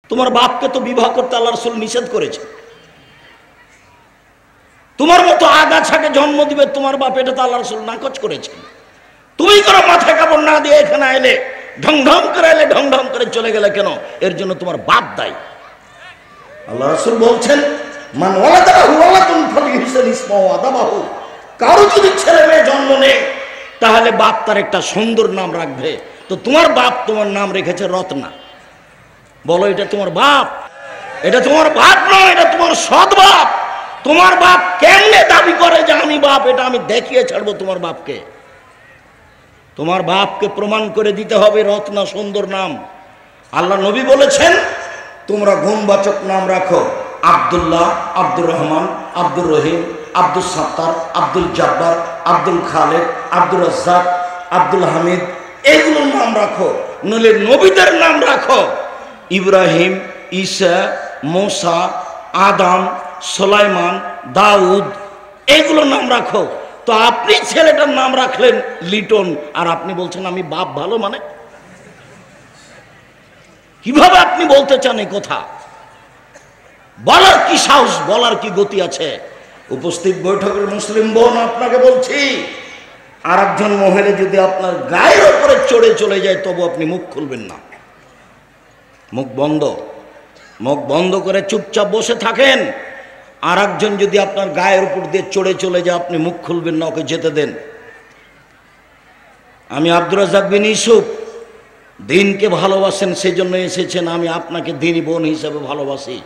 তোমার বাপকে তো বিবাহ করতে আল্লাহ রাসূল নিষেধ করেছে। তোমার মতো আগাছাকে জন্ম দিবে তোমার বাপ, এটা তো আল্লাহ রাসূল নাকচ করেছেন। তুমি কোনো মাথায় কাপড় না দিয়ে এখানে এলে, ঢং ঢং করে এলে, ঢং ঢং করে চলে গেলে কেন? এর জন্য তোমার বাপ দায়ী। আল্লাহ রাসূল বলছেন, মান ওয়ালাদাহু ওয়ালাদুন ফালিহসিন ইসমাহু আদাবাহু, কারো যদি ছেলে মেয়ে জন্ম নেয় তাহলে বাপ তার একটা সুন্দর নাম রাখবে। তো তোমার বাপ তোমার নাম রেখেছে রত্না। বলো এটা তোমার বাপ? এটা তোমার বাপ নয়, এটা তোমার সৎ বাপ। তোমার বাপ কেমনে দাবি করে যে আমি বাপ? এটা আমি দেখিয়ে ছাড়বো তোমার বাপকে। তোমার বাপকে প্রমাণ করে দিতে হবে রত্না সুন্দর নাম। আল্লাহ নবী বলেছেন, তোমরা গুণবাচক নাম রাখো, আব্দুল্লাহ, আব্দুর রহমান, আব্দুর রহিম, আব্দুল সাত্তার, আব্দুল জব্বার, আব্দুল খালেক, আব্দুর রাজ্জাক, আব্দুল হামিদ, এগুলোর নাম রাখো। নইলে নবীদের নাম রাখো, ইব্রাহিম, ঈসা, মুসা, আদম, সুলাইমান, দাউদ, এগুলোর নাম রাখো। তো আপনি ছেলেটার নাম রাখলেন লিটন, আর আপনি বলছেন আমি বাপ ভালো? মানে কিভাবে আপনি বলতে চান এই কথা? বলার কি সাহস, বলার কি গতি আছে? উপস্থিত বৈঠকের মুসলিম বোন, আপনাকে বলছি, আর একজন মহিলা যদি আপনার গায়ের উপরে চড়ে চলে যায় তবু আপনি মুখ খুলবেন না। মুখ বন্ধ, মুখ বন্ধ করে চুপচাপ বসে থাকেন। আর একজন যদি আপনার গায়ের উপর দিয়ে চড়ে চলে যায় আপনি মুখ খুলবেন না, ওকে যেতে দেন। আমি আব্দুর রাজ্জাক বিন ইউসুফ, দিনকে ভালোবাসেন সেজন্য এসেছেন, আমি আপনাকে দিনী বোন হিসেবে ভালোবাসি।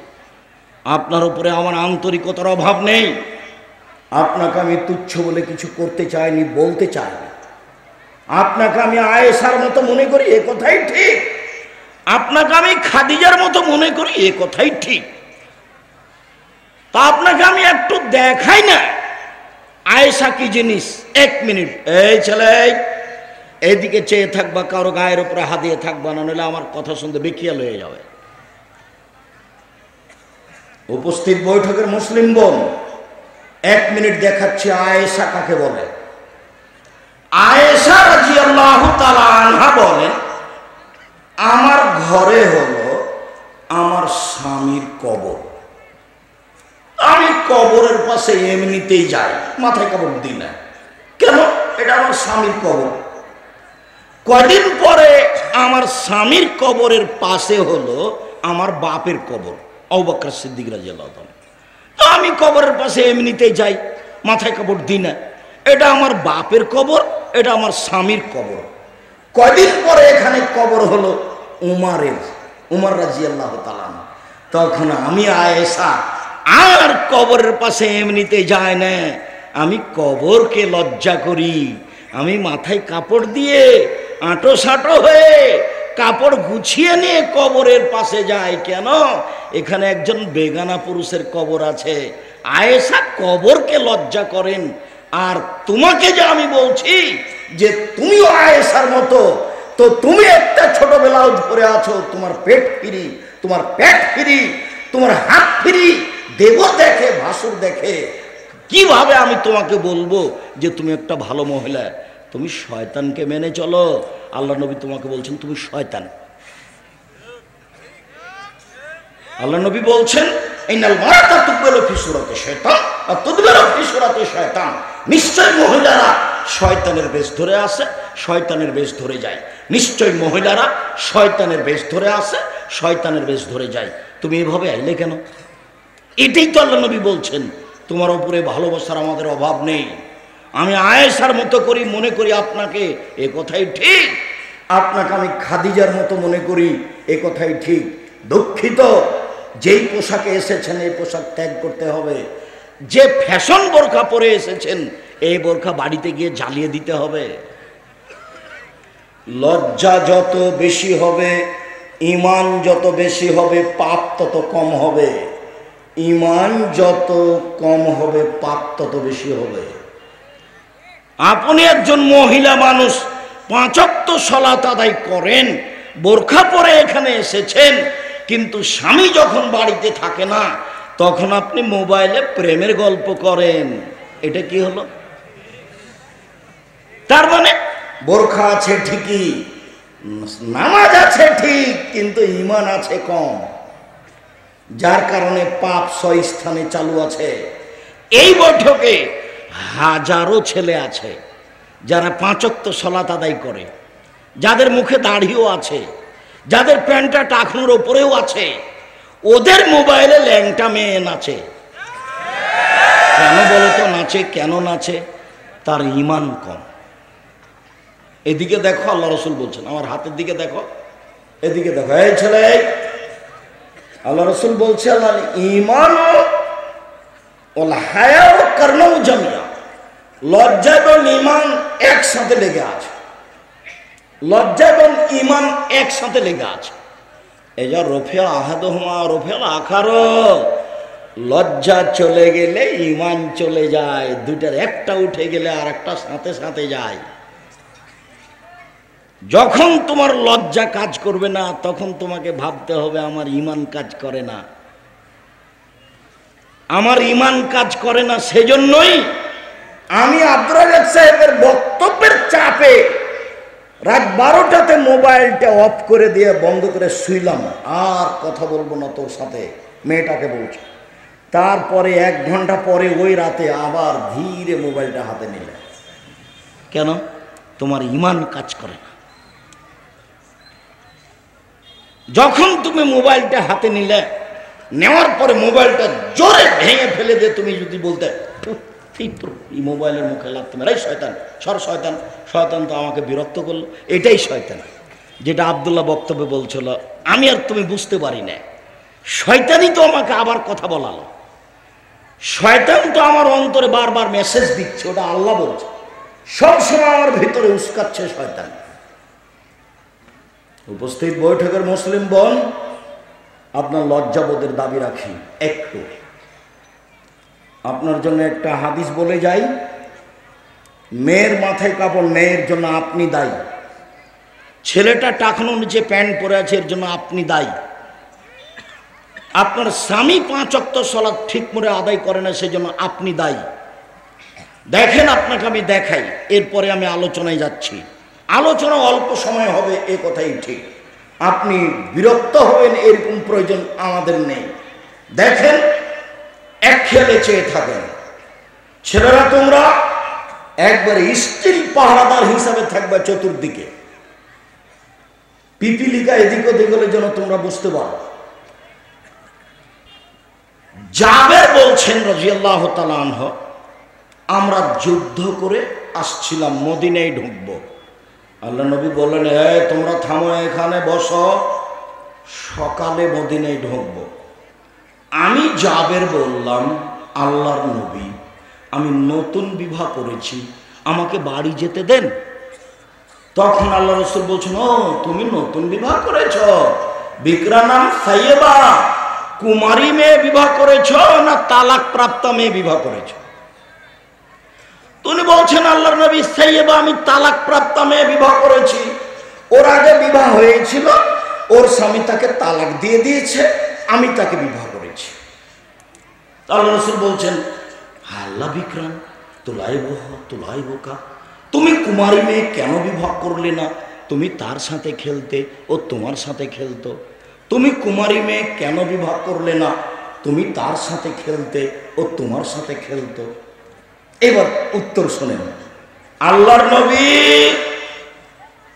আপনার উপরে আমার আন্তরিকতার অভাব নেই। আপনাকে আমি তুচ্ছ বলে কিছু করতে চাইনি, বলতে চাইনি। আপনাকে আমি আয়েশার মতো মনে করি, এ কথাই ঠিক। আপনাকে আমি খাদিজার মতো মনে করি, এ কথাই ঠিক। তা আপনাকে আমি একটু দেখাই না আয়েশা কি জিনিস। এক মিনিট, এই ছেলে এইদিকে চেয়ে থাকবা, কারো গায়ের উপরে হাত দিয়ে থাকবা না, নইলে আমার কথা শুনতে বেকিয়াল হয়ে যাবে। উপস্থিত বৈঠকের মুসলিম বোন, এক মিনিট দেখাচ্ছি আয়েশা কাকে বলে। আয়েশা রাদিয়াল্লাহু তাআলা আনহা বলেন, আমার ঘরে হলো আমার স্বামীর কবর, আমি কবরের পাশে এমনিতেই যাই, মাথায় কাপড় দিই না। কেন? এটা আমার স্বামীর কবর। কয়দিন পরে আমার স্বামীর কবরের পাশে হলো আমার বাপের কবর, আবু বকর সিদ্দিক রাদিয়াল্লাহু তাআলা। তো আমি কবরের পাশে এমনিতেই যাই, মাথায় কাপড় দিই না। এটা আমার বাপের কবর, এটা আমার স্বামীর কবর। কয়দিন পরে এখানে কবর হলো উমারের, উমর রাদিয়াল্লাহু তাআলা। তখন আমি আয়েশা আর কবরের পাশে এমনিতে যায় না, আমি কবরকে লজ্জা করি। আমি মাথায় কাপড় দিয়ে আঁটো সাঁটো হয়ে কাপড় গুছিয়ে নিয়ে কবরের পাশে যায়। কেন? এখানে একজন বেগানা পুরুষের কবর আছে। আয়েশা কবরকে লজ্জা করেন। আর তোমাকে যে আমি বলছি যে তুমিও আয়েশার মতো, তো তুমি একটা ছোট ব্লাউজ পরে আছো, তোমার পেট ফ্রি, তোমার পেট ফ্রি, তোমার হাত ফ্রি, দেব দেখে, ভাসুর দেখে। কিভাবে আমি তোমাকে বলবো যে তুমি একটা ভালো মহিলা? তুমি শয়তানকে মেনে চলো। আল্লাহ নবী তোমাকে বলছেন তুমি শয়তান। আল্লাহ নবী বলছেন, ইন্নাল মারাতা তুকবালু ফি সূরাতি শায়তান ওয়া তুদবারু ফি সূরাতি শায়তান। নিশ্চয় মহিলারা শয়তানের বেশ ধরে আসে, শয়তানের বেশ ধরে যায়। নিশ্চয় মহিলারা শয়তানের বেশ ধরে আসে, শয়তানের বেশ ধরে যায়। তুমি এভাবে আইলে কেন? এটাই তো আল্লাহ নবী বলছেন। তোমার উপরে ভালোবাসার আমাদের অভাব নেই। আমি আয়েশার মতো করি মনে করি আপনাকে, এ কথাই ঠিক। আপনাকে আমি খাদিজার মতো মনে করি, এ কথাই ঠিক। দুঃখিত, যেই পোশাকে এসেছেন এই পোশাক ত্যাগ করতে হবে। যে ফ্যাশন বোরখা পরে এসেছেন এই বোরখা বাড়িতে গিয়ে জ্বালিয়ে দিতে হবে। লজ্জা যত বেশি হবে, ঈমান যত বেশি হবে, পাপ তত কম হবে। ঈমান যত কম হবে, পাপ তত বেশি হবে। আপনি একজন মহিলা মানুষ, 5 ওয়াক্ত সালাত আদায় করেন, বোরখা পরে এখানে এসেছেন, কিন্তু স্বামী যখন বাড়িতে থাকে না তখন আপনি মোবাইলে প্রেমের গল্প করেন। এটা কি হলো? তার মানে বোরখা আছে ঠিকই, নামাজ আছে ঠিক, কিন্তু ঈমান আছে কম। যার কারণে পাপ 6 স্থানে চালু আছে। এই বৈঠকে হাজারো ছেলে আছে যারা 5 ওয়াক্ত সালাত আদায় করে, যাদের মুখে দাড়িও আছে, যাদের প্যান্টটা টাকনুর ওপরেও আছে, ওদের মোবাইলে ল্যাংটা মেয়ে নাচে। কেন বলতো নাচে? কেন নাচে? তার ঈমান কম। এদিকে দেখো, আল্লাহ রসুল বলছেন, আমার হাতের দিকে দেখো, এদিকে দেখো, এই ছেলে, আল্লাহ রসুল বলছে আল্লাহ ঈমান ওল হায়া করনাও জামিয়া, লজ্জা এবং ঈমান একসাথে লেগে আছে। লজ্জা এবং ঈমান একসাথে লেগে আছে। এই যা রফিয়া আহাদুহুমা রফিয়াল আখার, লজ্জা চলে গেলে ঈমান চলে যায়, দুটার একটা উঠে গেলে আর একটা সাথে সাথে যায়। যখন তোমার লজ্জা কাজ করবে না, তখন তোমাকে ভাবতে হবে আমার ঈমান কাজ করে না, আমার ঈমান কাজ করে না। সেজন্যই আমি আব্দুর রাজ্জাক সাহেবের বক্তব্যের চাপে রাত 12টাতে মোবাইলটা অফ করে দিয়ে বন্ধ করে শুইলাম, আর কথা বলবো না তোর সাথে, মেয়েটাকে বলছে। তারপরে 1 ঘন্টা পরে ওই রাতে আবার ধীরে মোবাইলটা হাতে নিলে। কেন? তোমার ঈমান কাজ করে না। যখন তুমি মোবাইলটা হাতে নিলে, নেওয়ার পরে মোবাইলটা জোরে ভেঙে ফেলে দিয়ে তুমি যদি বলতে এই মোবাইলের মুখে লাগতে মেরে শয়তান, সর শয়তান, শয়তান তো আমাকে বিরক্ত করলো, এটাই শয়তান। যেটা আব্দুল্লাহ বক্তব্যে বলছিল, আমি আর তুমি বুঝতে পারি না, শয়তানই তো আমাকে আবার কথা বলালো, শয়তান তো আমার অন্তরে বারবার মেসেজ দিচ্ছে, ওটা আল্লাহ বলছে, সবসময় আমার ভিতরে উস্কাচ্ছে শয়তান। উপস্থিত বৈঠকের মুসলিম বোন, আপনার লজ্জাবোধের দাবি রাখি একটু। আপনার জন্য একটা হাদিস বলে যাই, মেয়ের মাথায় কাপড় নেই এর জন্য আপনি দায়ী, ছেলেটা টাকনোর নিচে প্যান্ট পরে আছে এর জন্য আপনি দায়ী, আপনার স্বামী 5 ওয়াক্ত সালাত ঠিক করে আদায় করে না সেজন্য আপনি দায়ী। দেখেন, আপনাকে আমি দেখাই, এরপরে আমি আলোচনায় যাচ্ছি। আলোচনা অল্প সময় হবে, এ কথাই ঠিক। আপনি বিরক্ত হবেন এরকম প্রয়োজন আমাদের নেই। দেখেন, এক খেলে চেয়ে থাকেন। ছেলেরা তোমরা একবারে স্টিল পাহারাদার হিসাবে থাকবে চতুর্দিকে, পিপিলিকা এদিক ওদিক হলে যেন তোমরা বুঝতে পারো। জাবের বলছেন রাদিয়াল্লাহু তাআলা আনহু, আমরা যুদ্ধ করে আসছিলাম, মদিনায় ঢুকবো। আল্লাহ নবী বললেন, তোমরা থামো, এখানে বসো, সকালে মদিনায় ঢুকবো। আমি জাবের বললাম, আল্লাহর নবী, আমি নতুন বিবাহ করেছি, আমাকে বাড়ি যেতে দেন। তখন আল্লাহ রাসূল বলছেন, ও তুমি নতুন বিবাহ করেছ, বিকরা নাম সাইয়েবা, কুমারী মেয়ে বিবাহ করেছ না তালাক প্রাপ্ত মেয়ে বিবাহ করেছ? তিনি বলছেন, আল্লাহর নবী, সাইয়েবা, আমি তালাক প্রাপ্ত মেয়ে বিবাহ করেছি। ওর আগে বিবাহ হয়েছিল, ওর স্বামী তাকে তালাক দিয়ে দিয়েছে, আমি তাকে বিবাহ করেছি। আল্লাহ রাসূল বলছেন, আল্লাহ বিক্রাম তুলাইবকা, তুমি কুমারী মেয়ে কেন বিবাহ করলে না? তুমি তার সাথে খেলতে, ও তোমার সাথে খেলতো। তুমি কুমারী মেয়ে কেন বিবাহ করলে না? তুমি তার সাথে খেলতে, ও তোমার সাথে খেলতো। এবার উত্তর শোনেন। আল্লাহর নবী,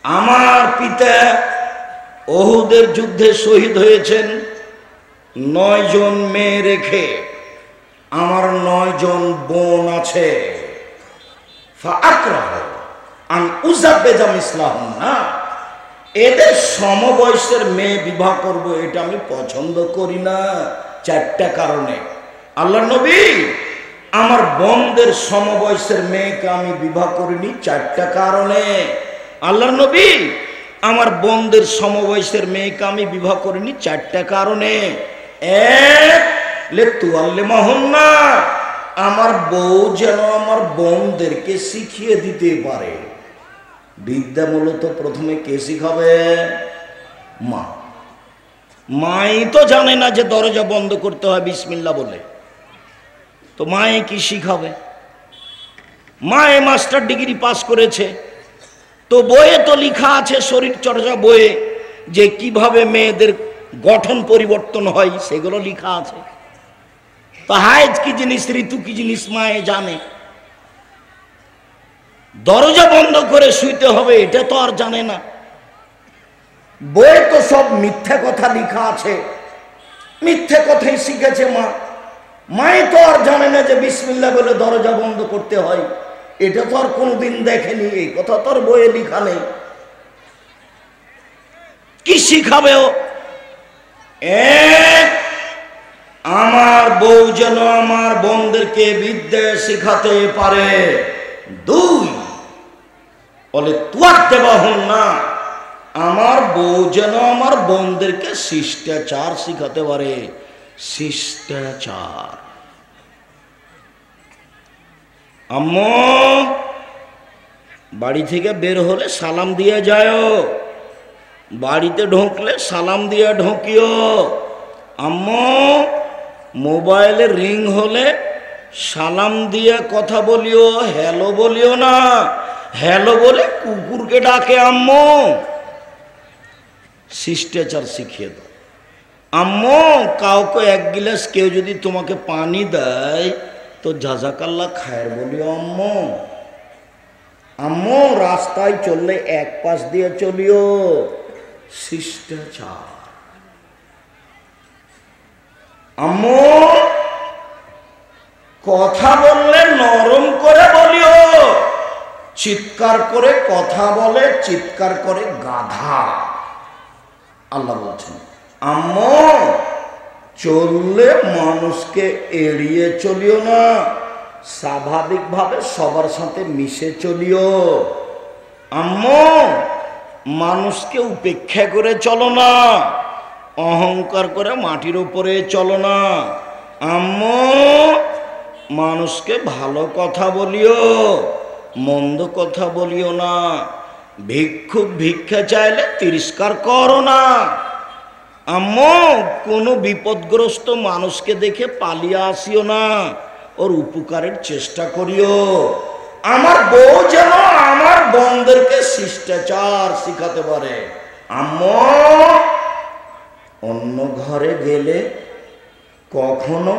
আমার পিতা উহুদের যুদ্ধে শহীদ হয়েছেন 9 জন মেয়ে রেখে, আমার 9 জন বোন আছে। এদের সমবয়সের মেয়ে বিবাহ করব, এটা আমি পছন্দ করি না 4টা কারণে। আল্লাহ নবী, আমার বোনদের সমবয়সের মেয়েকে আমি বিবাহ করিনি 4টা কারণে। আল্লাহর নবী, আমার বোনদের সমবয়সের মেয়েকে আমি বিবাহ করিনি 4টা কারণে। এক, লেতুয়াল্লিমাহুন্না, আমার বউ যেন আমার বোনদেরকে শিখিয়ে দিতে পারে। বিদ্যা মূলত প্রথমে কে শিখাবে? মা। মাই তো জানে না যে দরজা বন্ধ করতে হয় বিসমিল্লাহ বলে, তো মায়ে কি শিখাবে? মায়ে মাস্টার ডিগ্রি পাস করেছে, তো বইয়ে তো লেখা আছে, শরীর চর্চা বইয়ে, যে কিভাবে মেয়েদের গঠন পরিবর্তন হয়, সেগুলো লেখা আছে। তো হায়েজ কি জিনিস, ঋতু কি জিনিস মায়ে জানে। দরজা বন্ধ করে শুইতে হবে এটা তো আর জানে না। বই তো সব মিথ্যে কথা লেখা আছে, মিথ্যে কথাই শিখেছে মা। মাই তো আর জানে না যে বিসমিল্লাহ বলে দরজা বন্ধ করতে হয়, এটা তো আর কোনোদিন দেখেনি, এই কথা তো আর বইয়ে লেখা নেই। কি শিখাবে ও? আমার বউ যেন আমার বোনদেরকে বিদ্যা শিখাতে পারে। দুই, বলে তুয়ার দেওয়া হন না, আমার বউ যেন আমার বোনদেরকে শিষ্টাচার শিখাতে পারে। শিষ্টাচার। আম্মু বাড়ি থেকে বের হলে সালাম দিয়ে যাও, বাড়িতে ঢুকলে সালাম দিয়ে ঢুকিও। আম্মু মোবাইলে রিং হলে সালাম দিয়ে কথা বলিও, হ্যালো বলিও না, হ্যালো বলে কুকুরকে ডাকে আম্মু। শিষ্টাচার শিখিয়ে দাও। আম্মু কাউকে এক গিলাস কেউ যদি তোমাকে পানি দেয় তো জাজাকাল্লাহ খায়ের বলিও আম্মু। আম্মু রাস্তায় চললে এক পাশ দিয়ে চলিও। শিষ্টাচার। আম্মু কথা বললে নরম করে বলিও, চিৎকার করে কথা বলে চিৎকার করে গাধা। আল্লাহ বলছেন আম্মু চললে মানুষকে এড়িয়ে চলিও না, স্বাভাবিকভাবে সবার সাথে মিশে চলিও। আম্মু মানুষকে উপেক্ষা করে চলো না, অহংকার করে মাটির উপরে চলো না। আম্মু মানুষকে ভালো কথা বলিও, মন্দ কথা বলিও না। ভিক্ষুক ভিক্ষা চাইলে তিরস্কার করো না। আম্মু কোনো বিপদগ্রস্ত মানুষকে দেখে পালিয়ে আসিও না, ওর উপকারের চেষ্টা করিও। আমার বউ যেন আমার বোনদেরকে শিষ্টাচার শিখাতে পারে। আম্মু অন্য ঘরে গেলে কখনো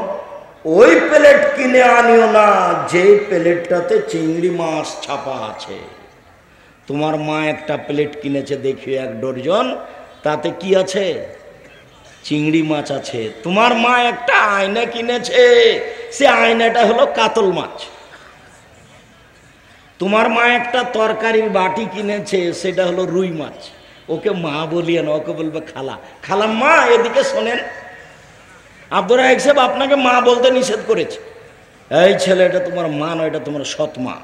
ওই প্লেট কিনে আনিও না যে প্লেটটাতে চিংড়ি মাছ ছাপা আছে। তোমার মা একটা প্লেট কিনেছে দেখিও 1 ডজন, তাতে কি আছে? চিংড়ি মাছ আছে। তোমার মা একটা আয়না কিনেছে, সে আয়নাটা হলো কাতল মাছ। তোমার মা একটা তরকারির বাটি কিনেছে, সেটা হলো রুই মাছ। ওকে মা বলিয়ে না, ওকে বলবে খালা। খালা মা এদিকে শোনেন, আব্দুর রাজাক সাহেব আপনাকে মা বলতে নিষেধ করেছে। এই ছেলে, এটা তোমার মা নয়, এটা তোমার সৎ মা।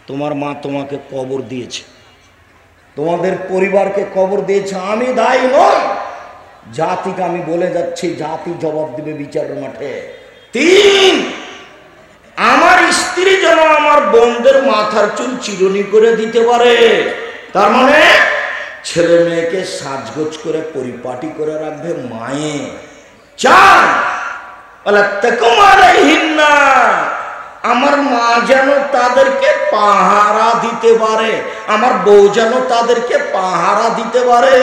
তোমার মা তোমাকে কবর দিয়েছে, তোমাদের পরিবারকে কবর দিয়েছে। আমি দায়ী নই, জাতিকে আমি বলে যাচ্ছি, জাতি জবাব দিবে বিচারের মাঠে। 3, আমার স্ত্রী যেন আমার বোনদের মাথার চুল চিরুনি করে দিতে পারে। তার মানে ছেলে মেয়েকে সাজগোজ করে পরিপাটি করে রাখবে মায়ে। 4, আমার মা যেন তাদেরকে পাহারা দিতে পারে, আমার বউ যেন তাদেরকে পাহারা দিতে পারে।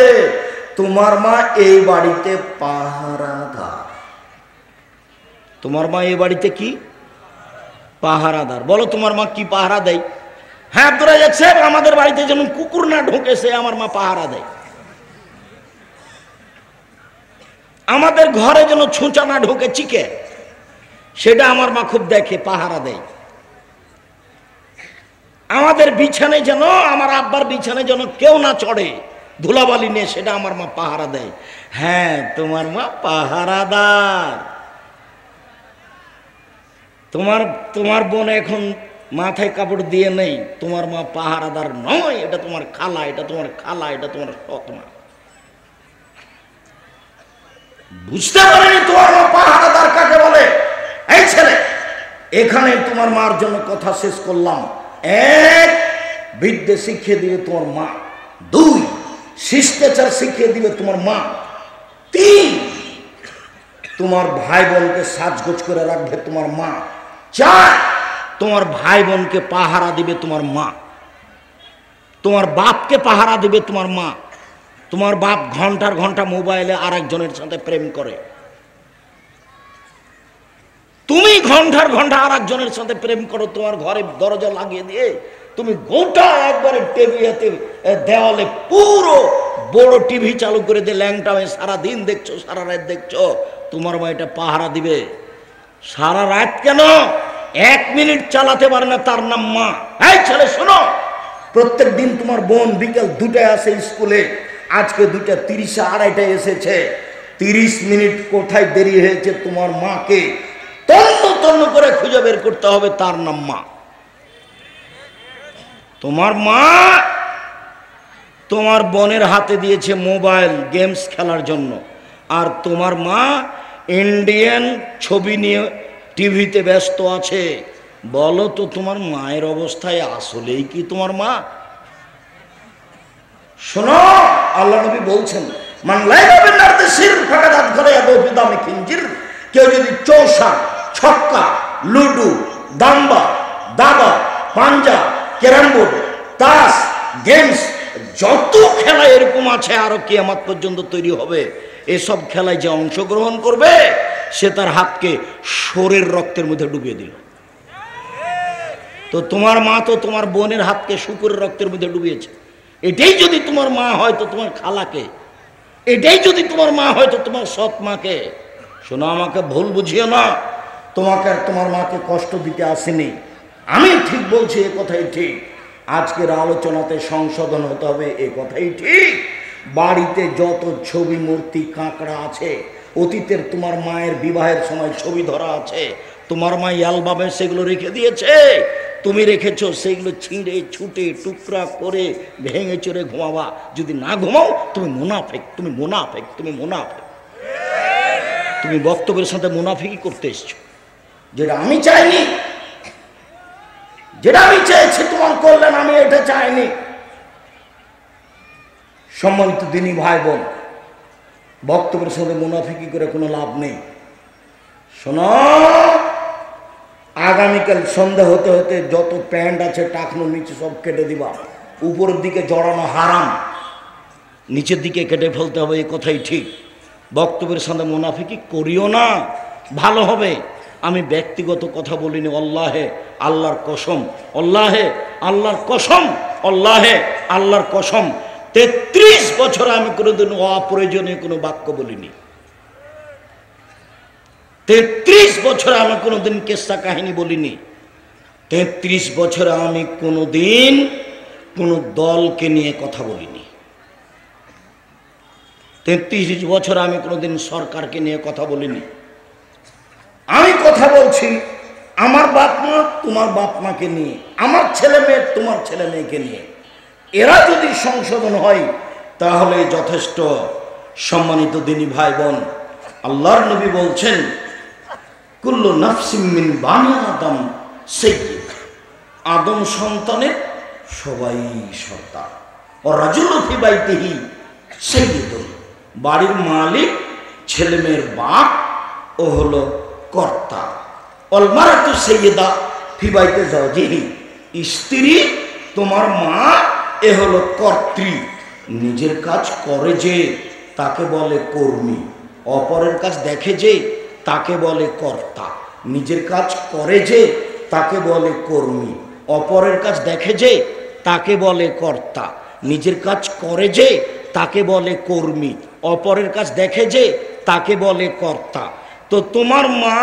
তোমার মা এই বাড়িতে পাহারাদার। তোমার মা এই বাড়িতে কি পাহারাদার? বলো তোমার মা কি পাহারা দেয়? হ্যাঁ আব্দুর রাজাক সাহেব, আমাদের বাড়িতে যেন কুকুর না ঢোকে সে আমার মা পাহারা দেয়। আমাদের ঘরে যেন ছুঁচা না ঢোকে চিকে, সেটা আমার মা খুব দেখে, পাহারা দেয়। আমাদের বিছানায় যেন, আমার আব্বার বিছানায় যেন কেউ না চড়ে ধুলাবালি নিয়ে, সেটা আমার মা পাহারা দেয়। হ্যাঁ তোমার মা পাহারাদার। তোমার বোন এখন মাথায় কাপড় দিয়ে নেই, তোমার মা পাহারাদার নয়, এটা তোমার খালা, এটা তোমার খালা, এটা তোমার সৎ মা। বুঝতে পারেনি তোমার মা পাহারাদার কাকে বলে? এই ছেলে, এখানে তোমার মার জন্য কথা শেষ করলাম। 1, বিদ্যে শিখিয়ে দিবে তোমার মা। 2, শিষ্টাচার শিখিয়ে দিবে তোমার মা। 3, তোমার ভাই বোনকে সাজগোজ করে রাখবে তোমার মা। 4, তোমার ভাই বোনকে পাহারা দিবে তোমার মা। তোমার বাপকে পাহারা দিবে তোমার মা। তোমার বাপ ঘন্টার ঘন্টা মোবাইলে আরেকজনের সাথে প্রেম করে, তুমি ঘন্টার ঘন্টা আরেকজনের সাথে প্রেম করো, তোমার ঘরে দরজা লাগিয়ে দিয়ে তুমি গোটা একবারে টেবিলেতে দেওয়ালে পুরো বড় টিভি চালু করে দিয়ে ল্যাংটা হয়ে সারাদিন দেখছো, সারা রাত দেখছো, তোমার মা এটা পাহারা দিবে? সারা রাত কেন, 1 মিনিট চালাতে পারে না, তার নাম মা। এই ছেলে শোনো, প্রত্যেক দিন তোমার বোন বিকেল 2টায় আসে স্কুলে, আজকে 2:30 2:30 এসেছে, 30 মিনিট কোথায় দেরি হয়েছে তোমার মাকে তন্ন তন্ন করে খুঁজে বের করতে হবে, তার নাম মা। তোমার মা তোমার বোনের হাতে দিয়েছে মোবাইল গেমস খেলার জন্য, আর তোমার মা ইন্ডিয়ান ছবি নিয়ে টিভিতে ব্যস্ত আছে। বলো তো তোমার মায়ের অবস্থায় আসলেই কি তোমার মা? শোনো, আল্লাহ নবী বলছেন, মান লাইবা বিন নারদি সির ফাকাদাত ঘরে আদবি দামে খিনজির, কেউ যদি চৌসা, ছক্কা, লুডু, দাম্বা, দাবা, পাঞ্জা, ক্যারাম বোর্ড, তাস, গেমস, যত খেলা এরকম আছে আরো কিয়ামত পর্যন্ত তৈরি হবে, এসব খেলায় যে অংশগ্রহণ করবে সে তার হাতকে শরীর রক্তের মধ্যে ডুবিয়ে দিল। তো তোমার মা তো তোমার বোনের হাতকে শুকুরের রক্তের মধ্যে ডুবিয়েছে। এটাই যদি তোমার মা হয় তো তোমার খালাকে, এটাই যদি তোমার মা হয় তো তোমার সৎ মাকে। শোনো, আমাকে ভুল বুঝিও না, তোমাকে আর তোমার মাকে কষ্ট দিতে আসেনি, আমি ঠিক বলছি, এ কথাই ঠিক। আজকের আলোচনাতে সংশোধন হতে হবে, এ কথাই ঠিক। বাড়িতে যত ছবি, মূর্তি, কাঁকড়া আছে, অতীতের তোমার মায়ের বিবাহের সময় ছবি ধরা আছে, তোমার মা অ্যালবামে সেগুলো রেখে দিয়েছে, তুমি রেখেছো, সেগুলো ছিঁড়ে ছুটে টুকরা করে ভেঙে চড়ে ঘুমাবা। যদি না ঘুমাও তুমি মুনাফেক, তুমি মুনাফেক, তুমি মুনাফেক। তুমি বক্তব্যের সাথে মুনাফিকি করতে এসছো। যেটা আমি চাইনি, যেটা আমি চেয়েছি তোমার কল্যাণ, আমি এটা চাইনি। সম্মানিত দিনী ভাই বোন, বক্তব্যের সাথে মুনাফিকি করে কোনো লাভ নেই। শোনো, আগামীকাল সন্ধ্যা হতে হতে যত প্যান্ট আছে টাকনোর নিচে সব কেটে দিবা। উপরের দিকে জড়ানো হারাম, নিচের দিকে কেটে ফেলতে হবে, এই কথাই ঠিক। বক্তব্যের সাথে মুনাফিকি করিও না, ভালো হবে। আমি ব্যক্তিগত কথা বলিনি, আল্লাহে আল্লাহর কসম, আল্লাহে আল্লাহর কসম, আল্লাহে আল্লাহর কসম, 33 বছর আমি কোনোদিন অপ্রয়োজনীয় কোনো বাক্য বলিনি। 33 বছরে আমি কোনোদিন কেসা কাহিনী বলিনি। 33 বছরে আমি কোনোদিন কোনো দলকে নিয়ে কথা বলিনি। 33 বছরে আমি কোনোদিন সরকারকে নিয়ে কথা বলিনি। আমি কথা বলছি আমার বাপ মা, তোমার বাপ মাকে নিয়ে, আমার ছেলে মেয়ে, তোমার ছেলে মেয়েকে নিয়ে। এরা যদি সংশোধন হয় তাহলে যথেষ্ট। সম্মানিত দিনী ভাই বোন, আল্লাহর নবী বলছেন, কুল্লু নাফসিম মিন বানি আদম সাইয়্যিদ, আদম সন্তানের সবাই সর্দার। ও রাজুলু ফি বাইতিহি সাইয়্যিদুন, বাড়ির মালিক, ছেলে মেয়ের বাপ ও হলো কর্তা। অল মারাতু সাইয়্যিদা ফি বাইতি যাওজিহি, স্ত্রী তোমার মা, এ হলো কর্ত্রী। নিজের কাজ করে যে তাকে বলে কর্মী, অপরের কাজ দেখে যে তাকে বলে কর্তা। নিজের কাজ করে যে তাকে বলে কর্মী, অপরের কাজ দেখে যে তাকে বলে কর্তা। নিজের কাজ করে যে তাকে বলে কর্মী, অপরের কাজ দেখে যে তাকে বলে কর্তা। তো তোমার মা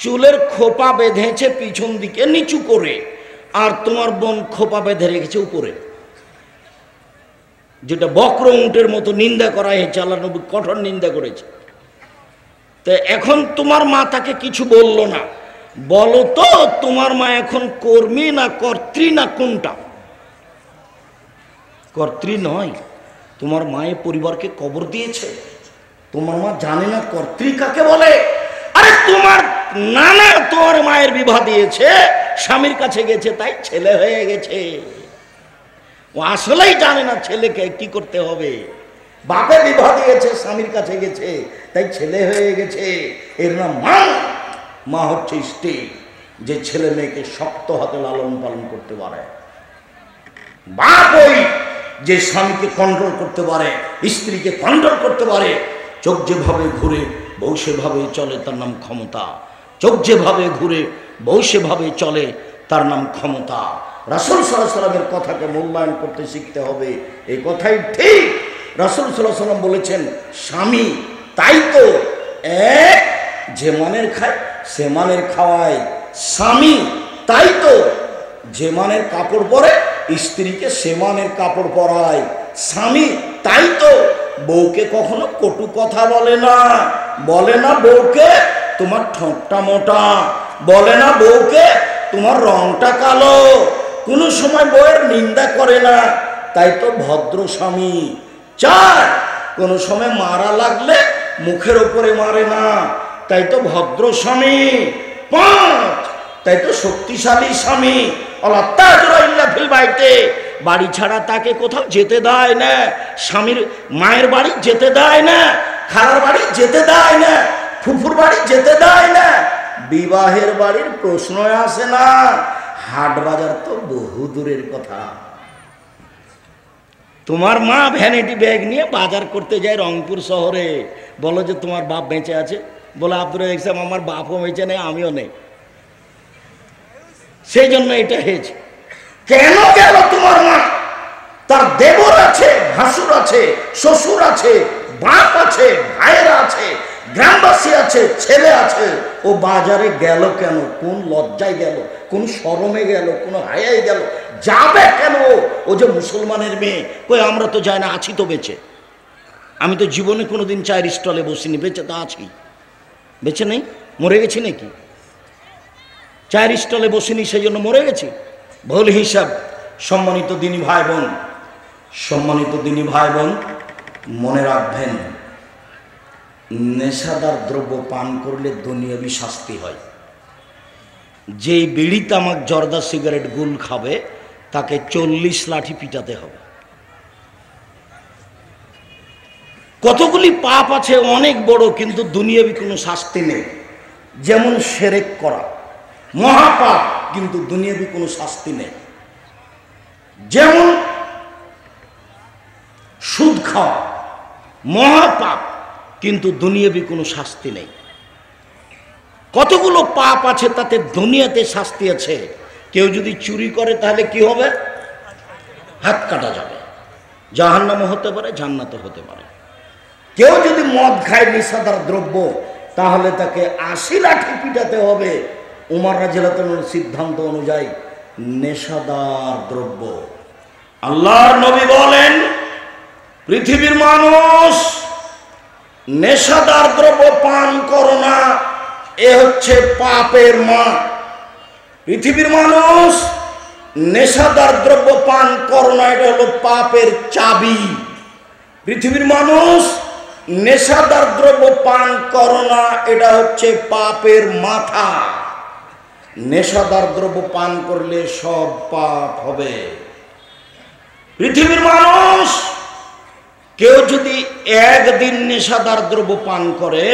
চুলের খোপা বেঁধেছে পিছন দিকে নিচু করে, আর তোমার বোন খোপা বেঁধে রেখেছে উপরে, যেটা বক্র উটের মতো নিন্দা করা হয়েছে। আল্লাহ নবী কঠোর নিন্দা করেছে। তো এখন তোমার মা তাকে কিছু বলল না। বলো তো তোমার মা এখন কর্মী না কর্ত্রী না কোনটা? কর্ত্রী নয়, তোমার মায়ের পরিবারকে কবর দিয়েছে। তোমার মা জানে না কর্ত্রী কাকে বলে। আরে তোমার নানা তোমার মায়ের বিবাহ দিয়েছে, স্বামীর কাছে গেছে, তাই ছেলে হয়ে গেছে। ও আসলেই জানে না ছেলেকে কি করতে হবে। বাপে বিবাহ দিয়েছে, স্বামীর কাছে গেছে, তাই ছেলে হয়ে গেছে। এর নাম মা। মা হচ্ছে স্ত্রী, যে ছেলে মেয়েকে শক্ত হাতে লালন পালন করতে পারে। বাপ ওই যে স্বামীকে কন্ট্রোল করতে পারে, স্ত্রীকে কন্ট্রোল করতে পারে। চোখ যেভাবে ঘুরে বউ সেভাবে চলে, তার নাম ক্ষমতা। চোখ যেভাবে ঘুরে বউ সেভাবে চলে, তার নাম ক্ষমতা। রাসূল সাল্লাল্লাহু আলাইহি সাল্লামের কথাকে মূল্যায়ন করতে শিখতে হবে। এই কথাই ঠিক। রাসূল সাল্লাল্লাহু আলাইহি সাল্লাম বলেছেন, স্বামী তাই তো এক, যে মানের খায় সে মানের খাওয়ায়। স্বামী তাই তো যে মানের কাপড় পরে স্ত্রীকে সে মানের কাপড় পরায়। স্বামী তাই তো বউকে কখনো কটু কথা বলে না। বলে না বউকে তোমার ঠোঁটটা মোটা, বলে না বউকে তোমার রংটা কালো, কোনো সময় বউয়ের নিন্দা করে না। তাই তো ভদ্র স্বামী। চার, কোনো সময় মারা লাগলে মুখের ওপরে মারে না, তাই তো ভদ্র স্বামী। পাঁচ, তাই তো শক্তিশালী স্বামী। আল্লাহ তাআলা ইল্লা ফিল বাইতে, বাড়ি ছাড়া তাকে কোথাও যেতে দেয় না। স্বামীর মায়ের বাড়ি যেতে দেয় না, খালার বাড়ি যেতে দেয় না, ফুফুর বাড়ি যেতে দেয় না। বিবাহের বাড়ির প্রশ্নই আসে না। হাট বাজার তো বহু দূরের কথা। তোমার মা ভ্যানিটি ব্যাগ নিয়ে বাজার করতে যায় রংপুর শহরে, বলো যে তোমার বাপ বেঁচে আছে, বলে আব্দুল ইসলাম আমার বাপও বেঁচে নেই, আমিও নেই, সেই জন্য এটা হয়েছে। কেন গেল তোমার মা? তার দেবর আছে, ভাসুর আছে, শ্বশুর আছে, বাপ আছে, ভাইয়েরা আছে, গ্রামবাসী আছে, ছেলে আছে। ও বাজারে গেল কেন? কোন লজ্জায় গেল? কোন শরমে গেল? কোন হায়ায় গেল? যাবে কেন? ও যে মুসলমানের মেয়ে। কই আমরা তো যাই না, আছি তো বেঁচে। আমি তো জীবনে কোনোদিন চায়ের স্টলে বসিনি, বেঁচে তো আছি। বেঁচে নেই? মরে গেছি নাকি? চায়ের স্টলে বসিনি সেই জন্য মরে গেছি? ভুল হিসাব। সম্মানিত দিনী ভাই বোন, সম্মানিত দিনী ভাই বোন, মনে রাখবেন, নেশাদার দ্রব্য পান করলে দুনিয়াবি শাস্তি হয়। যেই বিড়ি তামাক জর্দা সিগারেট গুল খাবে তাকে 40 লাঠি পিটাতে হবে। কতগুলি পাপ আছে অনেক বড়, কিন্তু দুনিয়াবি কোনো শাস্তি নেই। যেমন শিরক করা মহাপাপ, কিন্তু দুনিয়াবি কোনো শাস্তি নেই। যেমন সুদ খাওয়া মহাপাপ, কিন্তু দুনিয়াবি কোনো শাস্তি নেই। কতগুলো পাপ আছে তাতে দুনিয়াতে শাস্তি আছে। কেউ যদি চুরি করে তাহলে কি হবে? হাত কাটা যাবে, জাহান্নামও হতে পারে, জান্নাতও হতে পারে। কেউ যদি মদ খায় নেশাদার দ্রব্য, তাহলে তাকে 80 লাঠি পিটাতে হবে উমর রাদিয়াল্লাহু তাআলার সিদ্ধান্ত অনুযায়ী। নেশাদার দ্রব্য, আল্লাহর নবী বলেন, পৃথিবীর মানুষ নেশাদার দ্রব্য পান করো না, এ হচ্ছে পাপের মা। পৃথিবীর মানুষ নেশাদার দ্রব্য পান করো না, এটা হলো পাপের চাবি। পৃথিবীর মানুষ নেশাদার দ্রব্য পান করো না, এটা হচ্ছে পাপের মাথা। নেশাদার দ্রব্য পান করলে সব পাপ হবে। পৃথিবীর মানুষ কেউ যদি একদিন নেশাদার দ্রব্য পান করে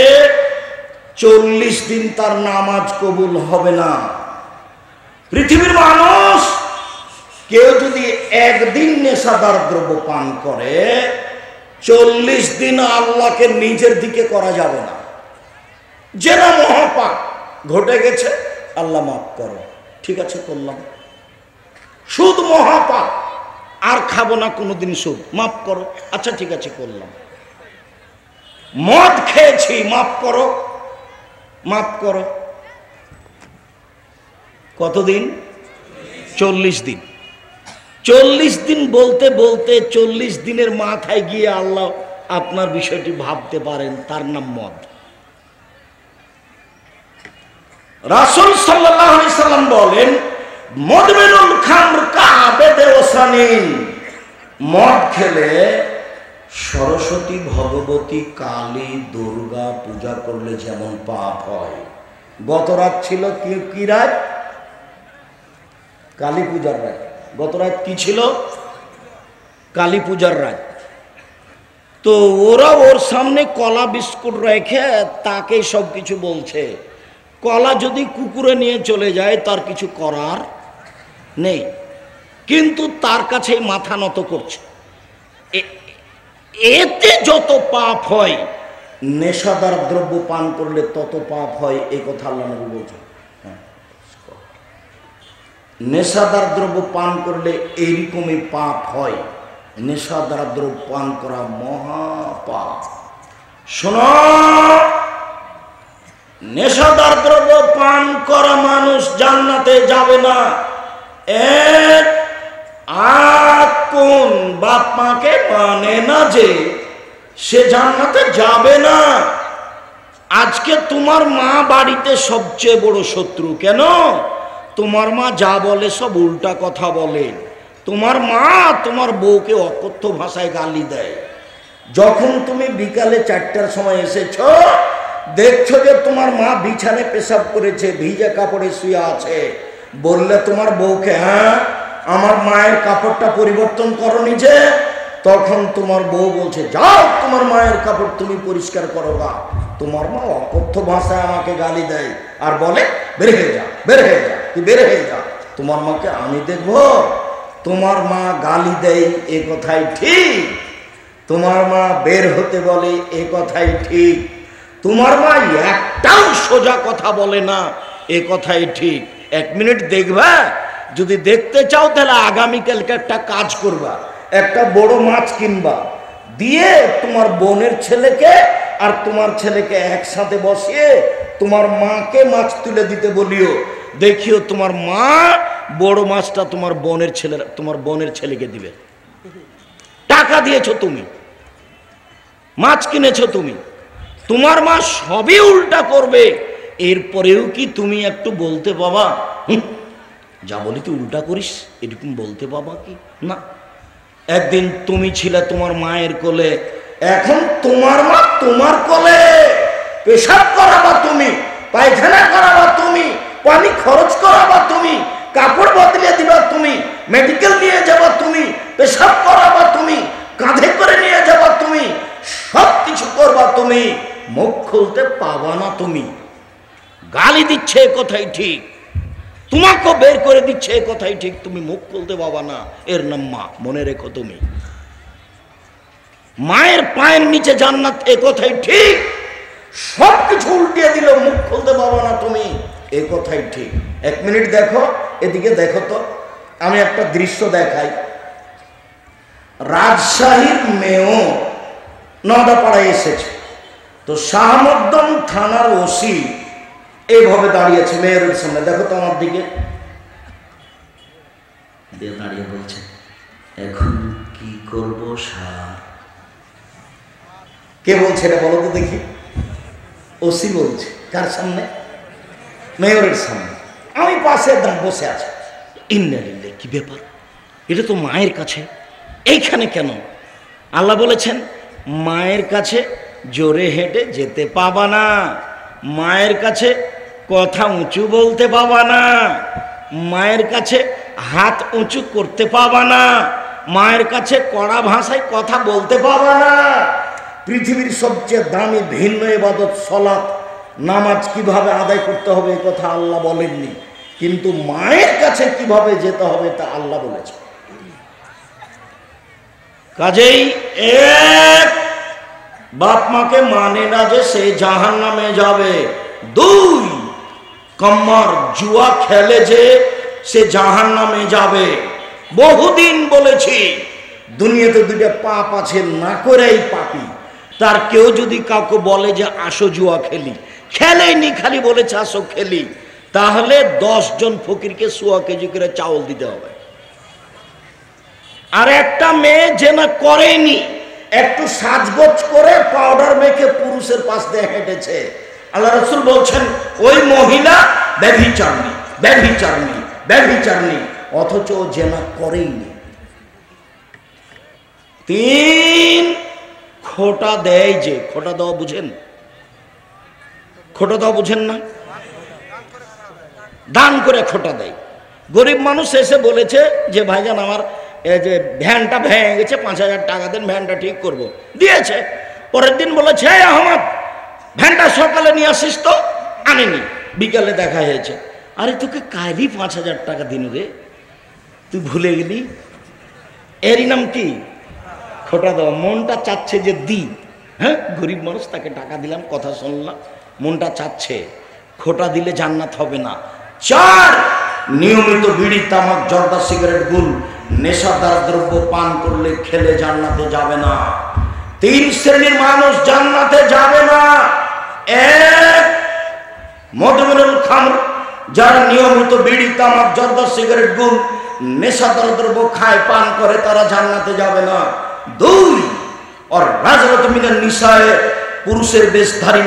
40 দিন তার নামাজ কবুল হবে না। পৃথিবীর মানুষ কেউ যদি একদিন নেশাদার দ্রব্য পান করে 40 দিন আল্লাহকে নিজের দিকে করা যাবে না। যেটা মহাপাপ ঘটে গেছে, আল্লাহ মাফ করো, ঠিক আছে করলাম। সুদ মহাপাপ, আর খাবো না কোনোদিন সুদ, মাফ করো, আচ্ছা ঠিক আছে করলাম। মদ খেয়েছি, মাফ করো, মাফ করো। কতদিন? 40 দিন। 40 দিন বলতে বলতে 40 দিনের মাথায় গিয়ে আল্লাহ আপনার বিষয়টি ভাবতে পারেন, তার নাম মদ। রাসূল সাল্লাল্লাহু আলাইহি সাল্লাম বলেন, মুদমিনুল খামর কাবেদে ওসানিন, মদ খেলে সরস্বতী, ভগবতী, কালী, দুর্গা পূজা করলে যেমন পাপ হয়। গত রাত ছিল কি রাত? কালী পূজার রাত। গত রাত কি ছিল? কালী পূজার রাত। তো ওরা ওর সামনে কলা বিস্কুট রেখে তাকে সব কিছু বলছে। কলা যদি কুকুরে নিয়ে চলে যায় তার কিছু করার নেই, কিন্তু তার কাছেই মাথা নত করছে। এতে যত পাপ হয় নেশাদার দ্রব্য পান করলে তত পাপ হয়, এই কথা আল্লাহ নবী বলছেন। নেশাদার দ্রব্য পান করলে এইরকমই পাপ হয়। নেশাদার দ্রব্য পান করা মহাপাপ। শোনো, নেশাদার দ্রব্য পান করা মানুষ জান্নাতে যাবে না। এক কোন বাপ মাকে মানে না যে সে জান্নাতে যাবে না। আজকে তোমার মা বাড়িতে সবচেয়ে বড় শত্রু। কেন? তোমার মা যা বলে সব উল্টা কথা বলে। তোমার মা তোমার বউকে অকথ্য ভাষায় গালি দেয়। যখন তুমি বিকালে 4টার সময় এসেছ, দেখছো যে তোমার মা বিছানায় পেশাব করেছে, ভিজা কাপড়ে শুয়ে আছে, বললে তোমার বউকে, হ্যাঁ আমার মায়ের কাপড়টা পরিবর্তন করনি যে, তখন তোমার বউ বলছে, যাও তোমার মায়ের কাপড় তুমি পরিষ্কার করো গা। তোমার মা অকথ্য ভাষায় আমাকে গালি দেয় আর বলে, বের হয়ে যা, বের হয়ে যা, তুই বের হয়ে যা। তোমার মাকে আমি দেখবো? তোমার মা গালি দেয় এ কথাই ঠিক, তোমার মা বের হতে বলে এ কথাই ঠিক, তোমার মা একটাও সোজা কথা বলে না এ কথাই ঠিক। 1 মিনিট দেখবা, যদি দেখতে চাও তাহলে আগামীকালকে একটা কাজ করবা, একটা বড় মাছ কিনবা, দিয়ে তোমার বোনের ছেলেকে আর তোমার ছেলেকে একসাথে বসিয়ে তোমার মাকে মাছ তুলে দিতে বলিও। দেখিও তোমার মা বড় মাছটা তোমার বোনের ছেলেকে দিবে। টাকা দিয়েছো তুমি, মাছ কিনেছো তুমি, তোমার মা সবই উল্টা করবে। এরপরেও কি তুমি একটু বলতে পাবা, যা বলি তুই উল্টা করিস, এরকম বলতে পাবা কি? না। একদিন তুমি ছিলে তোমার মায়ের কোলে, এখন তোমার মা তোমার কোলে। পেশাব করাবা তুমি, পায়খানা করাবা তুমি, পানি খরচ করাবা তুমি, কাপড় বদলে দিবা তুমি, মেডিকেল নিয়ে যাবা তুমি, পেশাব করাবা তুমি, কাঁধে করে নিয়ে যাবা তুমি, সব কিছু করবা তুমি, মুখ খুলতে পাবা না তুমি। গালি দিচ্ছে এ কথাই ঠিক, তোমাকে বের করে দিচ্ছে এ কথাই ঠিক, তুমি মুখ খুলতে পাবা না। এর নাম মা, মনে রেখো তুমি। মায়ের পায়ের নিচে জান্নাত এ কথাই ঠিক, সব কিছু উল্টিয়ে দিল, মুখ খুলতে পাবা না তুমি, এ কথাই ঠিক। 1 মিনিট দেখো, এদিকে দেখো তো, আমি একটা দৃশ্য দেখাই। রাজশাহীর মেয়র নদাপাড়ায় এসেছে, তো শাহমদ্দম থানার ওসি এইভাবে দাঁড়িয়েছে মেয়রের সামনে। দেখো তো আমার দিকে দিয়ে দাঁড়িয়ে বলছে, এখন কি করব স্যার? কে বলছে এটা বলো তো দেখি? ওসি বলছে। কার সামনে? মেয়রের সামনে। আমি পাশে বসে আছি। ইন্নালিল্লাহ, কি ব্যাপার? এটা তো মায়ের কাছে, এইখানে কেন? আল্লাহ বলেছেন মায়ের কাছে জোরে হেঁটে যেতে পাবা না, মায়ের কাছে কথা উঁচু বলতে পাবা না, মায়ের কাছে হাত উঁচু করতে পাবা না, মায়ের কাছে কড়া ভাষায় কথা বলতে পাবা না। পৃথিবীর সবচেয়ে দামি ভিন্ন ইবাদত সালাত, নামাজ কিভাবে আদায় করতে হবে এ কথা আল্লাহ বলেননি, কিন্তু মায়ের কাছে কিভাবে যেতে হবে তা আল্লাহ বলেছে। কাজেই এক, বাপ মাকে মানে না যে সে জাহান্নামে যাবে। 2, কম্মার জুয়া খেলে যে সে জাহান্নামে যাবে। বহুদিন বলেছি দুনিয়াতে 2টা পাপ আছে, না করেই পাপী। তার কেউ যদি কাউকে বলে যে আসো জুয়া খেলি, খেলেনি, খালি বলেছে আসো খেলি, তাহলে 10 জন ফকিরকে 100 কেজি করে চাউল দিতে হবে। আর একটা মেয়ে যে না করেনি, একটু সাজগোজ করে পাউডার মেখে পুরুষের পাশ দিয়ে হেঁটেছে, আল্লাহ রাসূল বলছেন ওই মহিলা ব্যভিচারিণী, ব্যভিচারিণী, ব্যভিচারিণী, অথচ ও জেনা করেইনি। 3, খোটা দেয় যে, খোটা দেওয়া বুঝেন? খোটা দেওয়া বুঝেন না? দান করে খোটা দেয়। গরিব মানুষ এসে বলেছে যে ভাইজান আমার এই যে ভ্যানটা ভেঙে গেছে, 5000 টাকা দেন, ভ্যানটা ঠিক করব। দিয়েছে। পরের দিন বলেছে আহমদ ভ্যানটা সকালে নিয়ে আসিস, তো আনেনি, বিকালে দেখা হয়েছে, আরে তোকে কালই 5000 টাকা দিন রে, তুই ভুলে গেলি। এরই নাম কি? খোটা দেওয়া, মনটা চাচ্ছে যে দি, হ্যাঁ গরিব মানুষ, তাকে টাকা দিলাম, কথা শুনলাম, মনটা চাচ্ছে, খোটা দিলে জান্নাত হবে না। 4, নিয়মিত বিড়ি, তামাক, জর্দা, সিগারেট, গুল, নেশাদার দ্রব্য পান করলে, খেলে জান্নাতে যাবে না। 3 শ্রেণীর মানুষ জান্নাতে যাবে না। 1, মদমিনুল খামর, যারা নিয়মিত বিড়ি, তামাক, জর্দা, সিগারেট, গুল, নেশাদার দ্রব্য খায়, পান করে, তারা জান্নাতে যাবে না। 2, আর রাজরত মিনান নিসায়ে, পুরুষের বেশধারী